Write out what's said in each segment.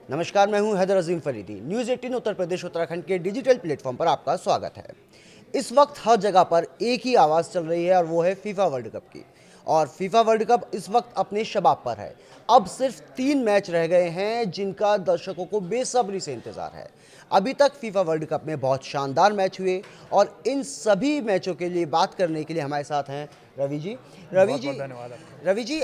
नमस्कार, मैं हूं हैदर अजीम फरीदी। न्यूज़ 18 उत्तर प्रदेश उत्तराखंड के डिजिटल प्लेटफॉर्म पर आपका स्वागत है। इस वक्त हर जगह पर एक ही आवाज़ चल रही है और वो है फीफा वर्ल्ड कप की। और फीफा वर्ल्ड कप इस वक्त अपने शबाब पर है। अब सिर्फ 3 मैच रह गए हैं जिनका दर्शकों को बेसब्री से इंतज़ार है। अभी तक फीफा वर्ल्ड कप में बहुत शानदार मैच हुए और इन सभी मैचों के लिए बात करने के लिए हमारे साथ हैं रवि जी। रवि बहुत जी बहुत धन्यवाद आपका। रवि जी,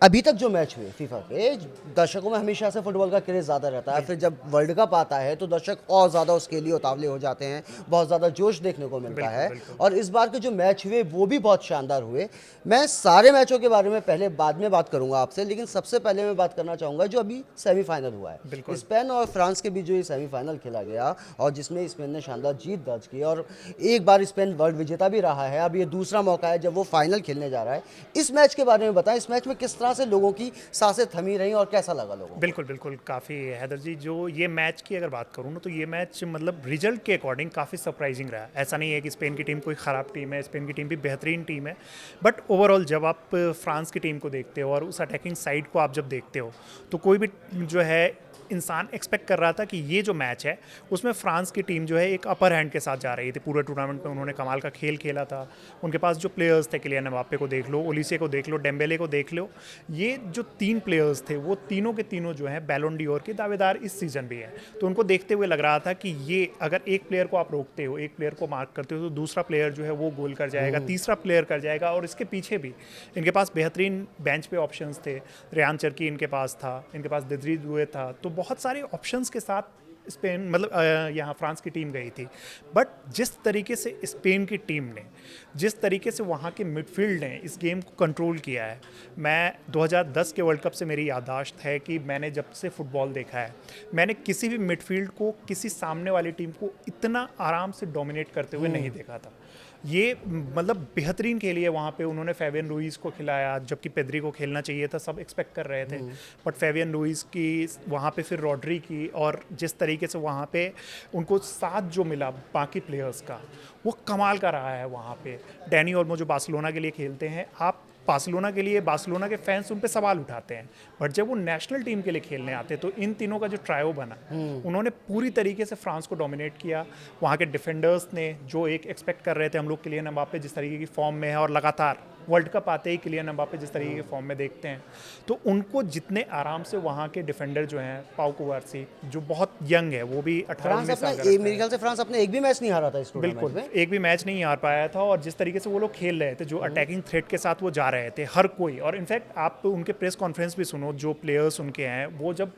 अभी तक जो मैच हुए फीफा के, दर्शकों में हमेशा से फुटबॉल का क्रेज ज़्यादा रहता है। फिर जब वर्ल्ड कप आता है तो दर्शक और ज़्यादा उसके लिए उतावले हो जाते हैं, बहुत ज़्यादा जोश देखने को मिलता बिल्कुल, है। बिल्कुल। और इस बार के जो मैच हुए वो भी बहुत शानदार हुए। मैं सारे मैचों के बारे में पहले बाद में बात करूंगा आपसे, लेकिन सबसे पहले मैं बात करना चाहूँगा जो अभी सेमीफाइनल हुआ है, बिल्कुल। स्पेन और फ्रांस के बीच जो ये सेमीफाइनल खेला गया और जिसमें स्पेन ने शानदार जीत दर्ज की। और एक बार स्पेन वर्ल्ड विजेता भी रहा है, अब ये दूसरा मौका है जब वो फाइनल खेलने जा रहा है। इस मैच के बारे में बताएं, इस मैच में किस तरह से लोगों की सांसें थमी रहीं और कैसा लगा लोगों को? बिल्कुल, बिल्कुल, काफ़ी हैदर जी, जो ये मैच की अगर बात करूँ ना, तो ये मैच मतलब रिजल्ट के अकॉर्डिंग काफ़ी सरप्राइजिंग रहा। ऐसा नहीं है कि स्पेन की टीम कोई ख़राब टीम है, स्पेन की टीम भी बेहतरीन टीम है। बट ओवरऑल जब आप फ्रांस की टीम को देखते हो और उस अटैकिंग साइड को आप जब देखते हो, तो कोई भी जो है इंसान एक्सपेक्ट कर रहा था कि ये जो मैच है उसमें फ्रांस की टीम जो है एक अपर हैंड के साथ जा रही थी। पूरे टूर्नामेंट में उन्होंने कमाल का खेल खेला था। उनके पास जो प्लेयर्स थे, किलियन एम्बाप्पे को देख लो, ओलिसे को देख लो, डेम्बेले को देख लो, ये जो 3 प्लेयर्स थे वो तीनों के तीनों जो हैं बैलोन डी ओर के दावेदार इस सीज़न भी हैं। तो उनको देखते हुए लग रहा था कि ये अगर एक प्लेयर को आप रोकते हो, एक प्लेयर को मार्क करते हो, तो दूसरा प्लेयर जो है वो गोल कर जाएगा, तीसरा प्लेयर कर जाएगा। और इसके पीछे भी इनके पास बेहतरीन बेंच पे ऑप्शंस थे। रेयान चरकी इनके पास था, इनके पास दिद्री दुए था, तो बहुत सारे ऑप्शंस के साथ स्पेन मतलब यहाँ फ्रांस की टीम गई थी। बट जिस तरीके से स्पेन की टीम ने, जिस तरीके से वहाँ के मिडफील्ड ने इस गेम को कंट्रोल किया है, मैं 2010 के वर्ल्ड कप से मेरी याददाश्त है कि मैंने जब से फुटबॉल देखा है, मैंने किसी भी मिडफील्ड को, किसी सामने वाली टीम को इतना आराम से डोमिनेट करते हुए नहीं देखा था। ये मतलब बेहतरीन खेली है वहाँ पे। उन्होंने फेबियन लुइस को खिलाया, जबकि पेद्री को खेलना चाहिए था, सब एक्सपेक्ट कर रहे थे। बट फेबियन लुइस की वहाँ पे फिर रॉड्री की, और जिस तरीके से वहाँ पे उनको साथ जो मिला बाकी प्लेयर्स का, वो कमाल का रहा है वहाँ पे। डैनी ओल्मो जो बार्सिलोना के लिए खेलते हैं, आप बार्सिलोना के लिए, बार्सिलोना के फैंस उन पे सवाल उठाते हैं, बट जब वो नेशनल टीम के लिए खेलने आते हैं तो इन तीनों का जो ट्रायो बना, उन्होंने पूरी तरीके से फ्रांस को डोमिनेट किया। वहाँ के डिफेंडर्स ने जो एक एक्सपेक्ट कर रहे थे हम लोग, किलियन एम्बाप्पे जिस तरीके की फॉर्म में है, और लगातार वर्ल्ड कप आते ही किलियन एम्बाप्पे जिस तरीके के फॉर्म में देखते हैं, तो उनको जितने आराम से वहाँ के डिफेंडर जो हैं, पाउ कुबार्सी जो बहुत यंग है, वो भी 18-19 साल का मेरे ख्याल से फ्रांस अपने एक भी मैच नहीं हारा था इस टूर्नामेंट बिल्कुल में। एक भी मैच नहीं हार पाया था। और जिस तरीके से वो लोग खेल रहे थे, जो अटैकिंग थ्रेट के साथ वो जा रहे थे हर कोई। और इनफैक्ट आप उनके प्रेस कॉन्फ्रेंस भी सुनो, जो प्लेयर्स उनके हैं, वो जब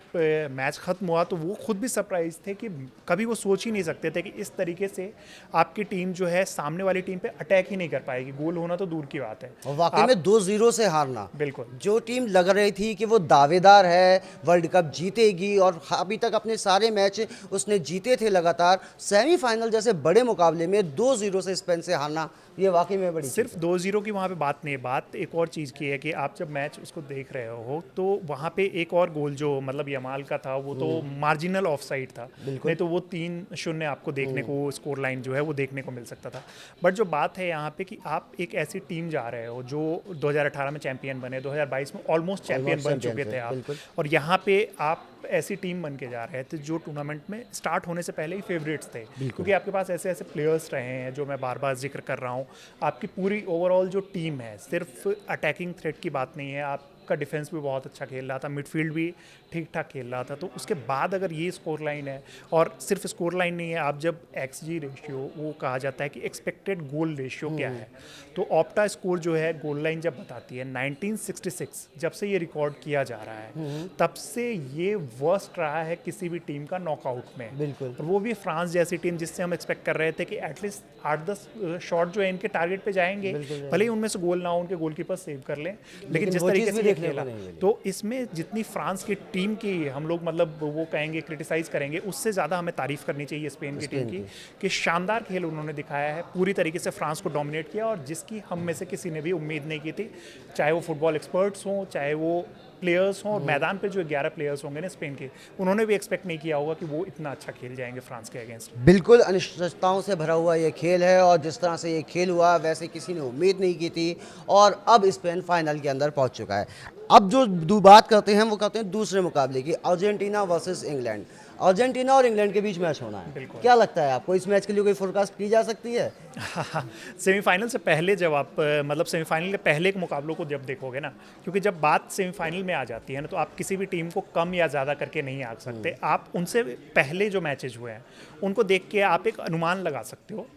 मैच खत्म हुआ तो वो खुद भी सरप्राइज थे कि कभी वो सोच ही नहीं सकते थे कि इस तरीके से आपकी टीम जो है सामने वाली टीम पे अटैक ही नहीं कर पाएगी। गोल होना तो दूर की बात है। और वाकई में 2-0 से हारना, बिल्कुल जो टीम लग रही थी कि वो दावेदार है, वर्ल्ड कप जीतेगी और अभी तक अपने सारे मैच उसने जीते थे लगातार, सेमीफाइनल जैसे बड़े मुकाबले में 2-0 से स्पेन से हारना, ये वाकई में बड़ी सिर्फ चीज़ है। 2-0 की वहाँ पे बात नहीं है। बात एक और चीज़ की है कि आप जब मैच उसको देख रहे हो तो वहाँ पे एक और गोल जो मतलब यमाल का था, वो तो मार्जिनल ऑफ साइड था, नहीं तो वो 3-0 आपको देखने को स्कोर लाइन जो है वो देखने को मिल सकता था। बट जो बात है यहाँ पे कि आप एक ऐसी टीम जा रहे हो जो 2018 में चैंपियन बने, 2022 में ऑलमोस्ट चैंपियन बन चुके थे आप, और यहाँ पे आप ऐसी टीम बन के जा रहे थे जो टूर्नामेंट में स्टार्ट होने से पहले ही फेवरेट्स थे, क्योंकि आपके पास ऐसे ऐसे प्लेयर्स रहे हैं जो मैं बार बार जिक्र कर रहा हूँ। आपकी पूरी ओवरऑल जो टीम है, सिर्फ अटैकिंग थ्रेट की बात नहीं है, आपका डिफेंस भी बहुत अच्छा खेल रहा था, मिडफील्ड भी ठीक ठाक खेल रहा था। तो उसके बाद अगर ये स्कोर लाइन है, और सिर्फ स्कोर लाइन नहीं है, आप जब XG रेशियो, वो कहा जाता है कि एक्सपेक्टेड गोल रेशियो क्या है, तो ऑप्टा स्कोर जो है गोल लाइन जब बताती है 1966, जब से ये रिकॉर्ड किया जा रहा है तब से ये वर्स्ट रहा है किसी भी टीम का नॉकआउट में। बिल्कुल। और वो भी फ्रांस जैसी टीम जिससे हम एक्सपेक्ट कर रहे थे कि एटलीस्ट 8-10 शॉट जो है इनके टारगेट पे जाएंगे, भले ही उनमें से गोल ना हो, उनके गोलकीपर सेव कर लें, लेकिन जिस तरीके से ये खेला, तो इसमें जितनी फ्रांस की टीम की हम लोग मतलब वो कहेंगे, क्रिटिसाइज करेंगे, उससे ज़्यादा हमें तारीफ करनी चाहिए स्पेन की टीम की, कि शानदार खेल उन्होंने दिखाया है, पूरी तरीके से फ्रांस को डोमिनेट किया, और जिसकी हम में से किसी ने भी उम्मीद नहीं की थी, चाहे वो फुटबॉल एक्सपर्ट्स हों, चाहे वो प्लेयर्स हों, और मैदान पे जो 11 प्लेयर्स होंगे ना स्पेन के, उन्होंने भी एक्सपेक्ट नहीं किया होगा कि वो इतना अच्छा खेल जाएंगे फ्रांस के अगेंस्ट। बिल्कुल अनिश्चितताओं से भरा हुआ ये खेल है और जिस तरह से ये खेल हुआ वैसे किसी ने उम्मीद नहीं की थी और अब स्पेन फाइनल के अंदर पहुंच चुका है। अब जो बात करते हैं वो कहते हैं दूसरे मुकाबले की, अर्जेंटीना वर्सेस इंग्लैंड। अर्जेंटीना और इंग्लैंड के बीच मैच होना है, बिल्कुल। क्या लगता है आपको इस मैच के लिए कोई फोरकास्ट की जा सकती है? सेमीफाइनल से पहले जब आप मतलब सेमीफाइनल के पहले के मुकाबलों को जब देखोगे ना, क्योंकि जब बात सेमीफाइनल में आ जाती है ना, तो आप किसी भी टीम को कम या ज़्यादा करके नहीं आंक सकते। आप उनसे पहले जो मैचेज हुए हैं उनको देख के आप एक अनुमान लगा सकते हो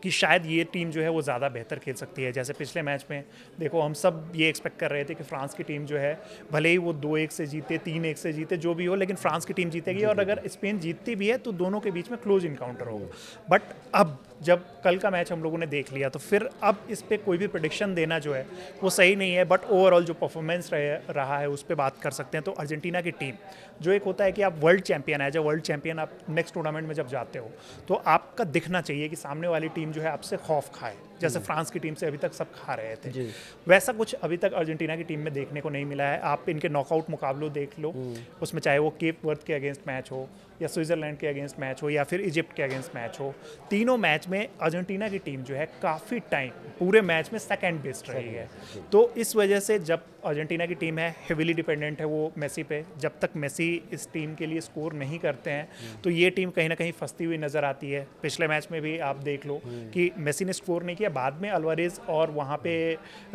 कि शायद ये टीम जो है वो ज़्यादा बेहतर खेल सकती है। जैसे पिछले मैच में देखो, हम सब ये एक्सपेक्ट कर रहे थे कि फ्रांस की टीम जो है, भले ही वो 2-1 से जीते, 3-1 से जीते, जो भी हो, लेकिन फ्रांस की टीम जीतेगी, और अगर स्पेन जीतती भी है तो दोनों के बीच में क्लोज इनकाउंटर होगा। बट अब जब कल का मैच हम लोगों ने देख लिया, तो फिर अब इस पर कोई भी प्रेडिक्शन देना जो है वो सही नहीं है। बट ओवरऑल जो परफॉर्मेंस रहा है उस पर बात कर सकते हैं। तो अर्जेंटीना की टीम जो एक होता है कि आप वर्ल्ड चैंपियन है, जब वर्ल्ड चैंपियन आप नेक्स्ट टूर्नामेंट में जब जाते हो तो आपका दिखना चाहिए कि सामने वाली टीम जो है आपसे खौफ खाए, जैसे फ्रांस की टीम से अभी तक सब खा रहे थे। वैसा कुछ अभी तक अर्जेंटीना की टीम में देखने को नहीं मिला है। आप इनके नॉकआउट मुकाबलों देख लो, उसमें चाहे वो केप वर्थ के अगेंस्ट मैच हो, या स्विट्जरलैंड के अगेंस्ट मैच हो, या फिर इजिप्ट के अगेंस्ट मैच हो, तीनों मैच में अर्जेंटीना की टीम जो है काफ़ी टाइम पूरे मैच में सेकंड बेस्ट रही है। तो इस वजह से जब अर्जेंटीना की टीम है, हेविली डिपेंडेंट है वो मेसी पे, जब तक मेसी इस टीम के लिए स्कोर नहीं करते हैं तो ये टीम कहीं ना कहीं फंसती हुई नज़र आती है। पिछले मैच में भी आप देख लो कि मेसी ने स्कोर नहीं किया, बाद में अल्वारेज और वहाँ पे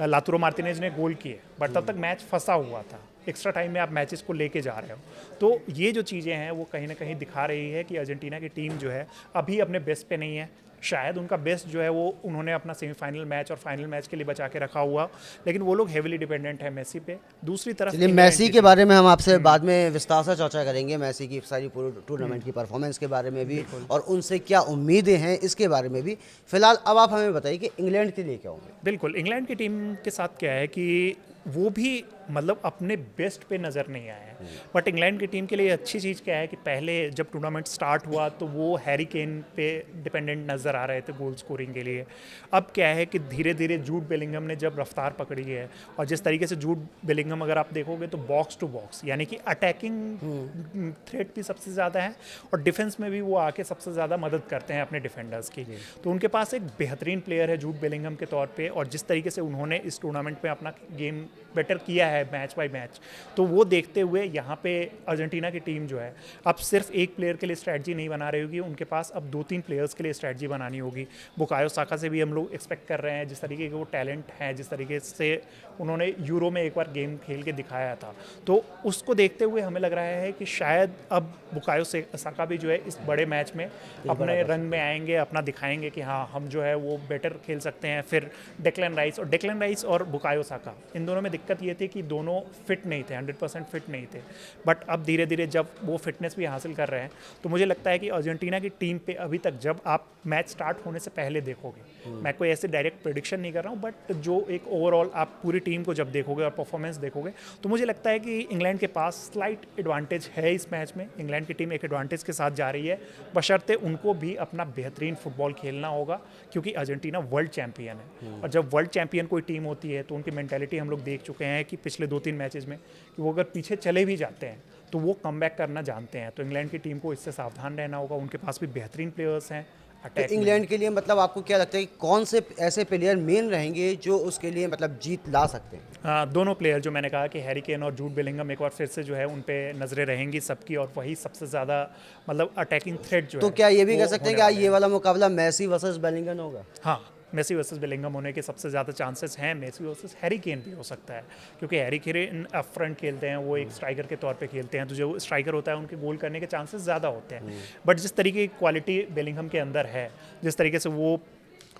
लातुरो मार्टिनेज ने गोल किए, बट तब तक मैच फंसा हुआ था। एक्स्ट्रा टाइम में आप मैचेस को लेके जा रहे हो, तो ये जो चीज़ें हैं वो कहीं ना कहीं दिखा रही है कि अर्जेंटीना की टीम जो है अभी अपने बेस्ट पे नहीं है। शायद उनका बेस्ट जो है वो उन्होंने अपना सेमीफाइनल मैच और फाइनल मैच के लिए बचा के रखा हुआ, लेकिन वो लोग हेविली डिपेंडेंट है मेसी पे। दूसरी तरफ चलिए, मेसी के बारे में हम आपसे बाद में विस्तार से चर्चा करेंगे, मेसी की सारी पूरी टूर्नामेंट की परफॉर्मेंस के बारे में भी और उनसे क्या उम्मीदें हैं इसके बारे में भी। फिलहाल अब आप हमें बताइए कि इंग्लैंड के लिए क्या उम्मीद? बिल्कुल, इंग्लैंड की टीम के साथ क्या है कि वो भी मतलब अपने बेस्ट पे नज़र नहीं आए हैं। बट इंग्लैंड की टीम के लिए अच्छी चीज़ क्या है कि पहले जब टूर्नामेंट स्टार्ट हुआ तो वो हैरी केन पे डिपेंडेंट नज़र आ रहे थे गोल स्कोरिंग के लिए। अब क्या है कि धीरे धीरे जूड बेलिंगम ने जब रफ्तार पकड़ी है, और जिस तरीके से जूड बेलिंगम अगर आप देखोगे तो बॉक्स टू बॉक्स, यानी कि अटैकिंग थ्रेट भी सबसे ज़्यादा है और डिफेंस में भी वो आके सबसे ज़्यादा मदद करते हैं अपने डिफेंडर्स की। तो उनके पास एक बेहतरीन प्लेयर है जूड बेलिंगम के तौर पर, और जिस तरीके से उन्होंने इस टूर्नामेंट में अपना गेम बेटर किया है मैच बाय मैच, तो वो देखते हुए यहाँ पे अर्जेंटीना की टीम जो है अब सिर्फ एक प्लेयर के लिए स्ट्रैटेजी नहीं बना रही होगी, उनके पास अब 2-3 प्लेयर्स के लिए स्ट्रैटेजी बनानी होगी। बुकायो साका से भी हम लोग एक्सपेक्ट कर रहे हैं, जिस तरीके के वो टैलेंट है, जिस तरीके से उन्होंने यूरो में एक बार गेम खेल के दिखाया था, तो उसको देखते हुए हमें लग रहा है कि शायद अब बुकायो साका भी जो है इस बड़े मैच में अपने रंग में आएंगे, अपना दिखाएंगे कि हाँ हम जो है वो बेटर खेल सकते हैं। फिर डेक्लन राइस और बुकायो साका, इन दोनों में दिक्कत ये थी कि दोनों फिट नहीं थे, 100% फिट नहीं थे। बट अब धीरे धीरे जब वो फिटनेस भी हासिल कर रहे हैं, तो मुझे लगता है कि अर्जेंटीना की टीम पे अभी तक जब आप मैच स्टार्ट होने से पहले देखोगे, मैं कोई ऐसे डायरेक्ट प्रेडिक्शन नहीं कर रहा हूँ, बट जो एक ओवरऑल आप पूरी टीम को जब देखोगे और परफॉर्मेंस देखोगे, तो मुझे लगता है कि इंग्लैंड के पास स्लाइट एडवांटेज है इस मैच में। इंग्लैंड की टीम एक एडवांटेज के साथ जा रही है, बशर्ते उनको भी अपना बेहतरीन फुटबॉल खेलना होगा, क्योंकि अर्जेंटीना वर्ल्ड चैंपियन है। और जब वर्ल्ड चैंपियन कोई टीम होती है तो उनकी मेंटालिटी हम लोग देख चुके हैं कि पिछले 2-3 मैचेस में कि वो अगर पीछे चले भी जाते हैं तो वो कमबैक करना जानते हैं। तो इंग्लैंड की टीम को इससे सावधान रहना होगा, उनके पास भी बेहतरीन प्लेयर्स हैं तो इंग्लैंड के लिए मतलब आपको क्या लगता है कि कौन से ऐसे प्लेयर मेन रहेंगे जो उसके लिए मतलब जीत ला सकते हैं? दोनों प्लेयर जो मैंने कहा कि हैरी केन और जूड बेलिंगम एक बार फिर से जो है उन पे नजरें रहेंगी सबकी, और वही सबसे ज़्यादा मतलब अटैकिंग थ्रेट जो तो है। क्या ये भी कह सकते हैं कि ये वाला मुकाबला मेसी वर्सेस बेलिंगम होगा? हाँ, मेसी वर्सेस बेलिंगम होने के सबसे ज़्यादा चांसेस हैं। मेसी वर्सेस हैरी केन भी हो सकता है, क्योंकि हैरी केन अप फ्रंट खेलते हैं, वो एक स्ट्राइकर के तौर पे खेलते हैं, तो जो स्ट्राइकर होता है उनके गोल करने के चांसेस ज़्यादा होते हैं। बट जिस तरीके की क्वालिटी बेलिंगम के अंदर है, जिस तरीके से वो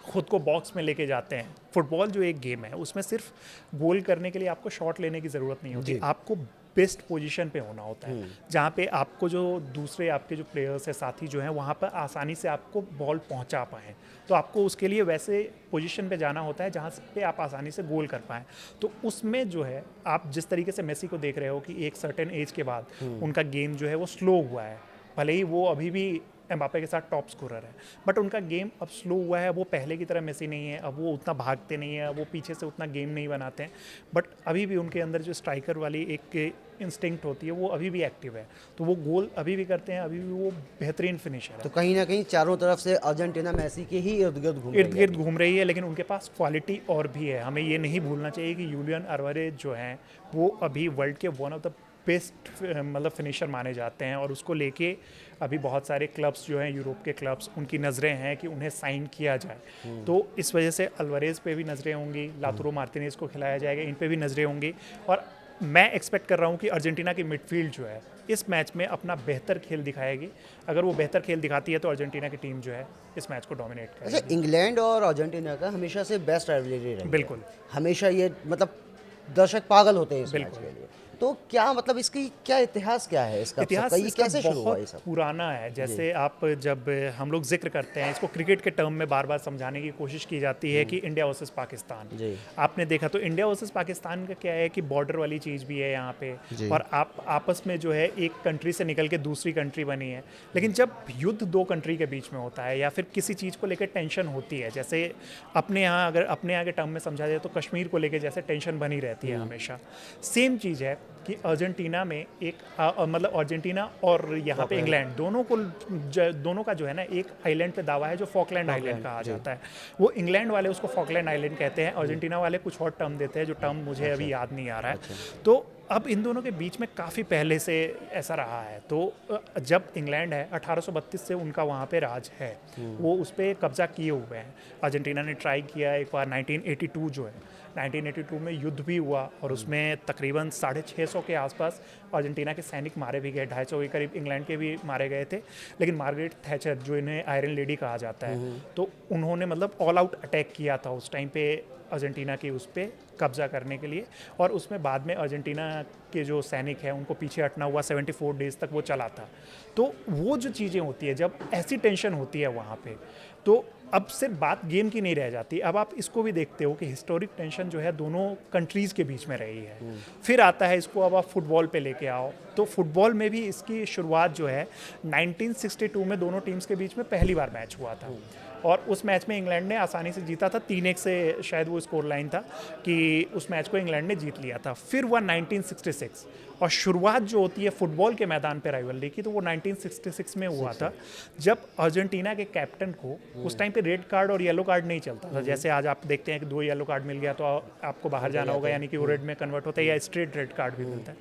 खुद को बॉक्स में लेके जाते हैं, फुटबॉल जो एक गेम है उसमें सिर्फ गोल करने के लिए आपको शॉट लेने की ज़रूरत नहीं होती, आपको बेस्ट पोजीशन पे होना होता है, जहाँ पे आपको जो दूसरे आपके जो प्लेयर्स है, साथी जो हैं, वहाँ पर आसानी से आपको बॉल पहुँचा पाएँ। तो आपको उसके लिए वैसे पोजीशन पे जाना होता है जहाँ पे आप आसानी से गोल कर पाएँ। तो उसमें जो है आप जिस तरीके से मेसी को देख रहे हो कि एक सर्टेन एज के बाद उनका गेम जो है वो स्लो हुआ है, भले ही वो अभी भी एम्बापे के साथ टॉप स्कोरर है, बट उनका गेम अब स्लो हुआ है, वो पहले की तरह मेसी नहीं है, अब वो उतना भागते नहीं है, वो पीछे से उतना गेम नहीं बनाते हैं, बट अभी भी उनके अंदर जो स्ट्राइकर वाली एक इंस्टिंक्ट होती है वो अभी भी एक्टिव है, तो वो गोल अभी भी करते हैं, अभी भी वो बेहतरीन फिनिशर है। तो कहीं ना कहीं चारों तरफ से अर्जेंटीना मैसी के ही इर्द गिर्द घूम रही है, लेकिन उनके पास क्वालिटी और भी है। हमें ये नहीं भूलना चाहिए कि यूलियन अल्वारेज जो हैं वो अभी वर्ल्ड के वन ऑफ द बेस्ट मतलब फिनिशर माने जाते हैं, और उसको लेके अभी बहुत सारे क्लब्स जो हैं, यूरोप के क्लब्स, उनकी नज़रें हैं कि उन्हें साइन किया जाए। तो इस वजह से अल्वारेज पे भी नज़रें होंगी, लाउतारो मार्टिनेज को खिलाया जाएगा, इन पे भी नज़रें होंगी, और मैं एक्सपेक्ट कर रहा हूँ कि अर्जेंटीना की मिडफील्ड जो है इस मैच में अपना बेहतर खेल दिखाएगी। अगर वो बेहतर खेल दिखाती है तो अर्जेंटीना की टीम जो है इस मैच को डोमिनेट करेगी। अच्छा, इंग्लैंड और अर्जेंटीना का हमेशा से बेस्ट राइवलरी रही है। बिल्कुल, हमेशा ये मतलब दर्शक पागल होते हैं इस मैच बिल्कुल। के लिए। तो क्या मतलब इसकी क्या इतिहास क्या है इसका? इतिहास ये इसका कैसे शुरू हुआ ये बहुत सब? पुराना है। जैसे आप जब हम लोग जिक्र करते हैं इसको क्रिकेट के टर्म में, बार बार समझाने की कोशिश की जाती है कि इंडिया वर्सेस पाकिस्तान। जी। आपने देखा तो इंडिया वर्सेस पाकिस्तान का क्या है कि बॉर्डर वाली चीज़ भी है यहाँ पे, जी। और आप आपस में जो है एक कंट्री से निकल के दूसरी कंट्री बनी है। लेकिन जब युद्ध दो कंट्री के बीच में होता है या फिर किसी चीज़ को लेकर टेंशन होती है, जैसे अपने यहाँ, अगर अपने यहाँ के टर्म में समझा जाए तो कश्मीर को लेकर जैसे टेंशन बनी रहती है हमेशा, सेम चीज़ है कि अर्जेंटीना में एक मतलब अर्जेंटीना और यहाँ पे इंग्लैंड दोनों का जो है ना एक आइलैंड पे दावा है जो फॉकलैंड आइलैंड कहा जाता है। वो इंग्लैंड वाले उसको फॉकलैंड आइलैंड कहते हैं, अर्जेंटीना वाले कुछ और टर्म देते हैं जो टर्म मुझे अभी याद नहीं आ रहा है। तो अब इन दोनों के बीच में काफ़ी पहले से ऐसा रहा है। तो जब इंग्लैंड है 1832 से उनका वहाँ पे राज है, वो उस पर कब्जा किए हुए हैं। अर्जेंटीना ने ट्राई किया एक बार 1982 जो है, 1982 में युद्ध भी हुआ और उसमें तकरीबन 650 के आसपास अर्जेंटीना के सैनिक मारे भी गए, 250 के करीब इंग्लैंड के भी मारे गए थे। लेकिन मार्गरेट थैचर, जो इन्हें आयरन लेडी कहा जाता है, तो उन्होंने मतलब ऑल आउट अटैक किया था उस टाइम पे अर्जेंटीना की उस पर कब्जा करने के लिए, और उसमें बाद में अर्जेंटीना के जो सैनिक हैं उनको पीछे हटना हुआ, 74 डेज तक वो चला था। तो वो जो चीज़ें होती है, जब ऐसी टेंशन होती है वहाँ पे, तो अब सिर्फ बात गेम की नहीं रह जाती। अब आप इसको भी देखते हो कि हिस्टोरिक टेंशन जो है दोनों कंट्रीज़ के बीच में रही है। फिर आता है इसको, अब आप फुटबॉल पे लेके आओ, तो फुटबॉल में भी इसकी शुरुआत जो है 1962 में दोनों टीम्स के बीच में पहली बार मैच हुआ था, और उस मैच में इंग्लैंड ने आसानी से जीता था, 3-1 से शायद वो स्कोर लाइन था कि उस मैच को इंग्लैंड ने जीत लिया था। फिर हुआ 1966, और शुरुआत जो होती है फुटबॉल के मैदान पे राइवलरी की, तो वो 1966 में हुआ था, जब अर्जेंटीना के कैप्टन को उस टाइम पे रेड कार्ड और येलो कार्ड नहीं चलता था। जैसे आज आप देखते हैं कि 2 येलो कार्ड मिल गया तो आपको बाहर जाना होगा, यानी कि वो रेड में कन्वर्ट होता है, या स्ट्रेट रेड कार्ड भी मिलता है।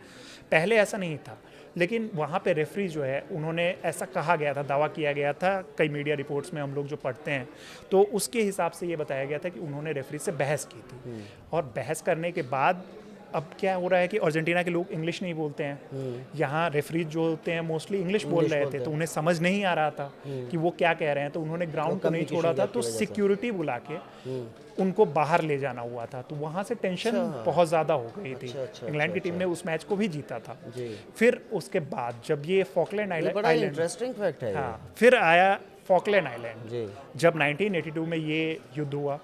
पहले ऐसा नहीं था, लेकिन वहाँ पे रेफरी जो है, उन्होंने ऐसा कहा गया था, दावा किया गया था कई मीडिया रिपोर्ट्स में हम लोग जो पढ़ते हैं, तो उसके हिसाब से ये बताया गया था कि उन्होंने रेफरी से बहस की थी, और बहस करने के बाद अब क्या हो रहा है कि अर्जेंटीना के लोग इंग्लिश नहीं बोलते हैं, यहाँ रेफरी जो होते हैं मोस्टली इंग्लिश बोल रहे थे, तो उन्हें समझ नहीं आ रहा था कि वो क्या कह रहे हैं, तो उन्होंने ग्राउंड को नहीं छोड़ा था, तो सिक्योरिटी बुला के उनको बाहर ले जाना हुआ था। तो वहाँ से टेंशन बहुत ज़्यादा हो गई थी। इंग्लैंड की टीम ने उस मैच को भी जीता था। फिर उसके बाद जब ये फॉकलैंड आइलैंड, इंटरेस्टिंग फैक्ट है। हाँ, फिर आया फॉकलैंड आइलैंड, जब 1982 में ये युद्ध हुआ,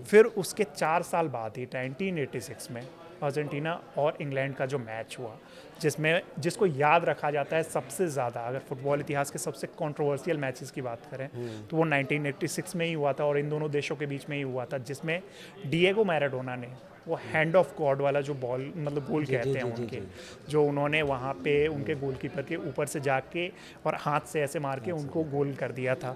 फिर उसके 4 साल बाद ही 1986 में अर्जेंटीना और इंग्लैंड का जो मैच हुआ, जिसको याद रखा जाता है सबसे ज़्यादा, अगर फुटबॉल इतिहास के सबसे कंट्रोवर्शियल मैचेस की बात करें तो वो 1986 में ही हुआ था, और इन दोनों देशों के बीच में ही हुआ था, जिसमें डिएगो मैराडोना ने वो हैंड ऑफ गॉड वाला जो बॉल, मतलब गोल कहते हैं उनके, जो उन्होंने वहाँ पे उनके गोलकीपर के ऊपर से जाके और हाथ से ऐसे मार के उनको गोल कर दिया था।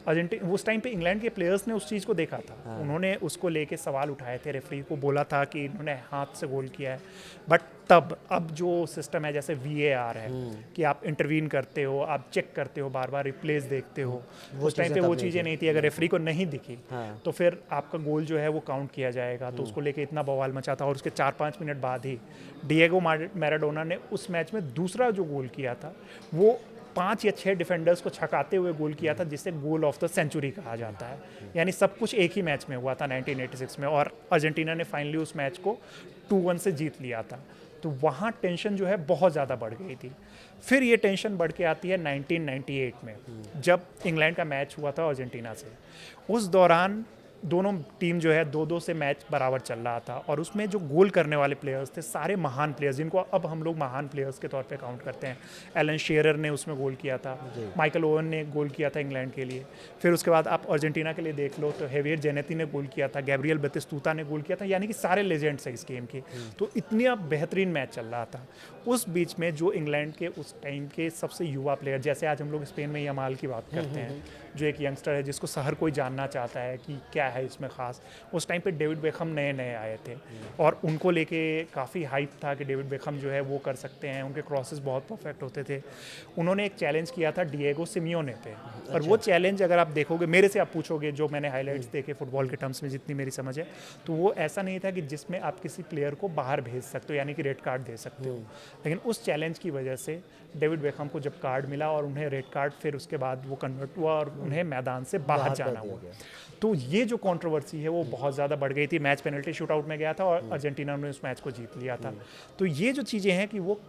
अर्जेंटीना उस टाइम पे इंग्लैंड के प्लेयर्स ने उस चीज़ को देखा था, उन्होंने उसको लेके सवाल उठाए थे, रेफरी को बोला था कि इन्होंने हाथ से गोल किया है। बट तब अब जो सिस्टम है, जैसे VAR है कि आप इंटरवीन करते हो, आप चेक करते हो, बार बार रिप्लेस देखते हो, उस टाइम पे वो चीज़ें नहीं थी। अगर रेफरी को नहीं दिखी तो फिर आपका गोल जो है वो काउंट किया जाएगा, तो उसको लेके इतना बवाल मचा था। और उसके 4-5 मिनट बाद ही डिएगो मैराडोना ने उस मैच में दूसरा जो गोल किया था, वो 5 या 6 डिफेंडर्स को छकाते हुए गोल किया था, जिसे गोल ऑफ द सेंचुरी कहा जाता है। यानी सब कुछ एक ही मैच में हुआ था 1986 में, और अर्जेंटीना ने फाइनली उस मैच को 2-1 से जीत लिया था। तो वहाँ टेंशन जो है बहुत ज़्यादा बढ़ गई थी। फिर ये टेंशन बढ़ के आती है 1998 में, जब इंग्लैंड का मैच हुआ था अर्जेंटीना से। उस दौरान दोनों टीम जो है 2-2 से मैच बराबर चल रहा था और उसमें जो गोल करने वाले प्लेयर्स थे सारे महान प्लेयर्स जिनको अब हम लोग महान प्लेयर्स के तौर पे काउंट करते हैं। एलन शेरर ने उसमें गोल किया था, माइकल ओवन ने गोल किया था इंग्लैंड के लिए। फिर उसके बाद आप अर्जेंटीना के लिए देख लो तो हेवियर जेनेती ने गोल किया था, गैब्रियल बतिस्तूता ने गोल किया था, यानी कि सारे लेजेंड्स हैं इस गेम के। तो इतना बेहतरीन मैच चल रहा था। उस बीच में जो इंग्लैंड के उस टाइम के सबसे युवा प्लेयर, जैसे आज हम लोग स्पेन में यमाल की बात करते हैं, जो एक यंगस्टर है जिसको हर कोई जानना चाहता है कि क्या है इसमें ख़ास। उस टाइम पे डेविड बेकहम नए नए आए थे और उनको लेके काफ़ी हाइप था कि डेविड बेकहम जो है वो कर सकते हैं, उनके क्रॉसेस बहुत परफेक्ट होते थे। उन्होंने एक चैलेंज किया था डिएगो सिमियोने पे और वो चैलेंज अगर आप देखोगे, मेरे से आप पूछोगे जो मैंने हाईलाइट्स देखे फुटबॉल के टर्म्स में जितनी मेरी समझ है, तो वो ऐसा नहीं था कि जिसमें आप किसी प्लेयर को बाहर भेज सकते हो यानी कि रेड कार्ड दे सकते हो। लेकिन उस चैलेंज की वजह से डेविड बेकहम को जब कार्ड मिला और उन्हें रेड कार्ड, फिर उसके बाद वो कन्वर्ट हुआ और उन्हें मैदान से बाहर जाना हुआ। तो ये जो कंट्रोवर्सी है वो बहुत ज़्यादा बढ़ गई थी। मैच पेनल्टी शूटआउट में गया था और अर्जेंटीना ने उस मैच को जीत लिया था। तो ये जो चीज़ें हैं कि वो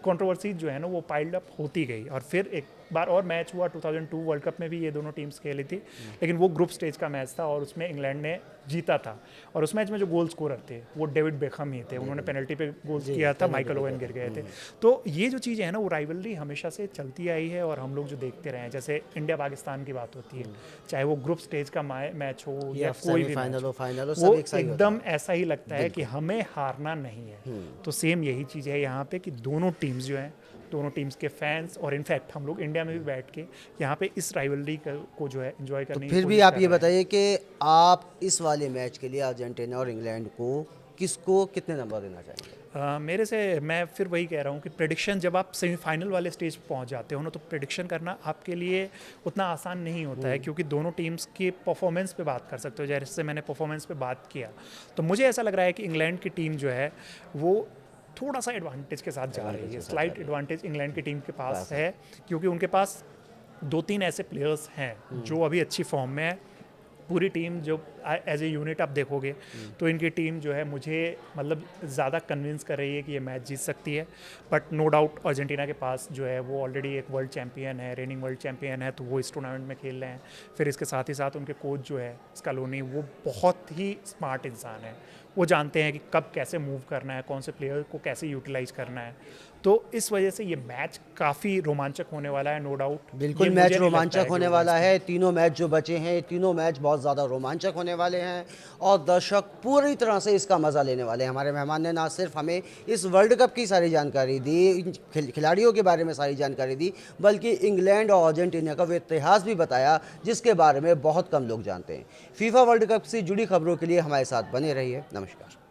कंट्रोवर्सी जो है ना वो पाइल्ड अप होती गई और फिर एक बार और मैच हुआ 2002 वर्ल्ड कप में भी ये दोनों टीम्स खेली थी, लेकिन वो ग्रुप स्टेज का मैच था और उसमें इंग्लैंड ने जीता था। और उस मैच में जो गोल स्कोरर थे वो डेविड बेकहम ही थे, उन्होंने पेनल्टी पे गोल किया था, माइकल ओवन गिर गए थे। तो ये जो चीज़ें हैं ना वो राइवलरी हमेशा से चलती आई है और हम लोग जो देखते रहे हैं, जैसे इंडिया पाकिस्तान की बात होती है, चाहे वो ग्रुप स्टेज का मैच हो या कोई भी फाइनल हो, फाइनल हो, वो सब एक साथ ही होता एकदम ऐसा ही लगता है कि हमें हारना नहीं है। तो सेम यही चीज़ है यहाँ पे कि दोनों टीम्स जो हैं, दोनों टीम्स के फैंस और इनफैक्ट हम लोग इंडिया में भी बैठ के यहाँ पे इस राइवलरी को जो है एंजॉय करने है। की फिर भी कोशिश आप कर ये रहे हैं। बताइए कि आप इस वाले मैच के लिए अर्जेंटीना और इंग्लैंड को किसको कितने नंबर देना चाहेंगे? मेरे से मैं फिर वही कह रहा हूँ कि प्रेडिक्शन, जब आप सेमीफाइनल वाले स्टेज पर पहुँच जाते हो ना तो प्रेडिक्शन करना आपके लिए उतना आसान नहीं होता है, क्योंकि दोनों टीम्स की परफॉर्मेंस पे बात कर सकते हो। जैसे मैंने परफॉर्मेंस पे बात किया तो मुझे ऐसा लग रहा है कि इंग्लैंड की टीम जो है वो थोड़ा सा एडवांटेज के साथ जा रही है। स्लाइट एडवांटेज इंग्लैंड की टीम के पास है, क्योंकि उनके पास 2-3 ऐसे प्लेयर्स हैं जो अभी अच्छी फॉर्म में है। पूरी टीम जो एज ए यूनिट आप देखोगे तो इनकी टीम जो है मुझे मतलब ज़्यादा कन्विंस कर रही है कि ये मैच जीत सकती है। बट नो डाउट अर्जेंटीना के पास जो है वो ऑलरेडी एक वर्ल्ड चैम्पियन है, रेनिंग वर्ल्ड चैम्पियन है, तो वो इस टूर्नामेंट में खेल रहे हैं। फिर इसके साथ ही साथ उनके कोच जो है स्कलोनी, वो बहुत ही स्मार्ट इंसान है। वो जानते हैं कि कब कैसे मूव करना है, कौन से प्लेयर को कैसे यूटिलाइज करना है। तो इस वजह से ये मैच काफ़ी रोमांचक होने वाला है, नो डाउट। बिल्कुल मैच रोमांचक होने वाला है। तीनों मैच जो बचे हैं, तीनों मैच बहुत ज़्यादा रोमांचक होने वाले हैं और दर्शक पूरी तरह से इसका मज़ा लेने वाले हैं। हमारे मेहमान ने ना सिर्फ हमें इस वर्ल्ड कप की सारी जानकारी दी, खिलाड़ियों के बारे में सारी जानकारी दी, बल्कि इंग्लैंड और अर्जेंटीना का वो इतिहास भी बताया जिसके बारे में बहुत कम लोग जानते हैं। फीफा वर्ल्ड कप से जुड़ी खबरों के लिए हमारे साथ बने रहिए। नमस्कार।